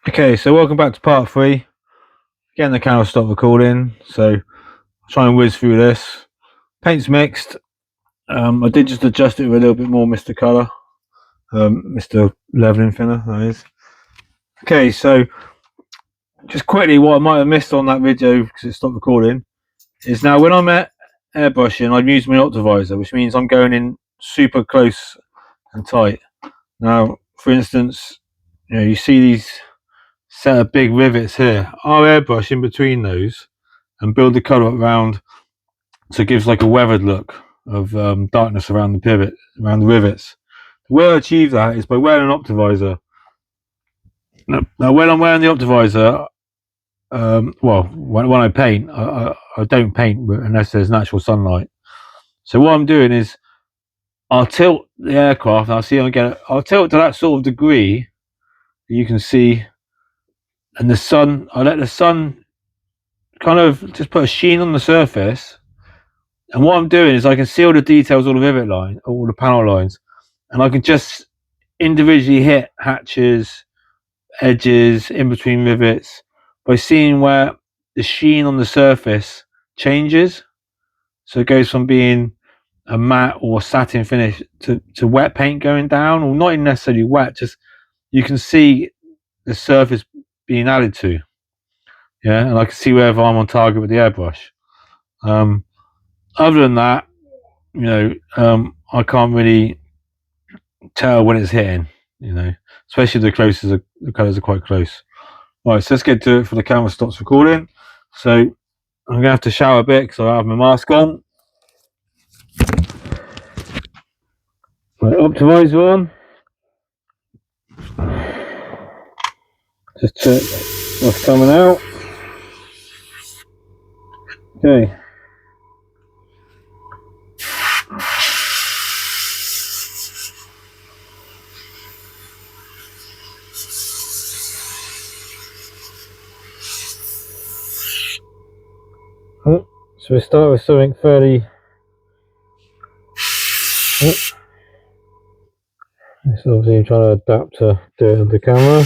Okay, so welcome back to part 3. Again, the camera stopped recording, so I'll try and whiz through this. Paint's mixed. I did just adjust it with a little bit more Mr. Colour, Mr. Leveling Thinner, that is. Okay, so just quickly, what I might have missed on that video because it stopped recording is now when I'm at airbrushing, I'm using my optivisor, which means I'm going in super close and tight. Now, for instance, you see these set of big rivets here. I'll airbrush in between those and build the colour up around so it gives like a weathered look of darkness around the pivot, around the rivets. The way I achieve that is by wearing an optivisor. Now when I'm wearing the optivisor, well, when I paint, I don't paint unless there's natural sunlight. So what I'm doing is I'll tilt the aircraft, and I'll tilt to that sort of degree that you can see, and the sun, I let the sun kind of just put a sheen on the surface. And what I'm doing is I can see all the details, all the rivet line, all the panel lines, and I can just individually hit hatches, edges, in between rivets by seeing where the sheen on the surface changes. So it goes from being a matte or satin finish to wet paint going down, or not even necessarily wet, just you can see the surface being added to. Yeah, and I can see whether I'm on target with the airbrush. Other than that, I can't really tell when it's hitting, especially the colours are quite close. Right, so let's get to it before the camera stops recording. So I'm gonna have to shower a bit because I have my mask on. My optimizer on. Just check what's coming out. Okay. So we start with something fairly. It's obviously trying to adapt to do it on the camera.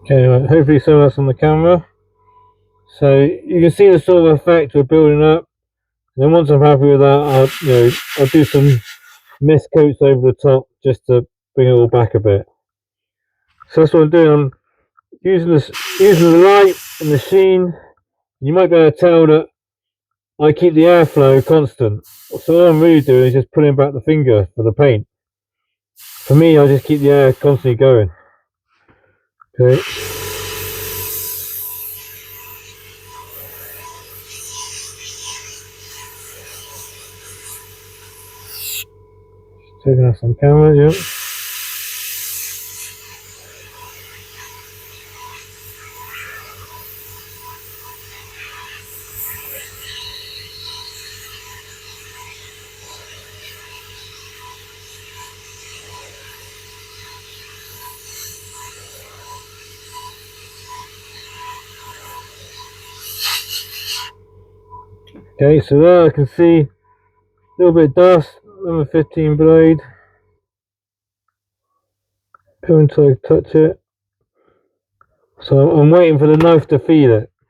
Okay, hopefully some of that's on the camera. So you can see the sort of effect we're building up. And then once I'm happy with that, I'll do some mist coats over the top just to bring it all back a bit. So that's what I'm doing. I'm using the light and the sheen. You might be able to tell that I keep the airflow constant. So all I'm really doing is just pulling back the finger for the paint. For me, I just keep the air constantly going. Okay. Taking us on camera, yeah. Okay, so there I can see a little bit of dust, number 15 blade. Go until I touch it. So I'm waiting for the knife to feel it.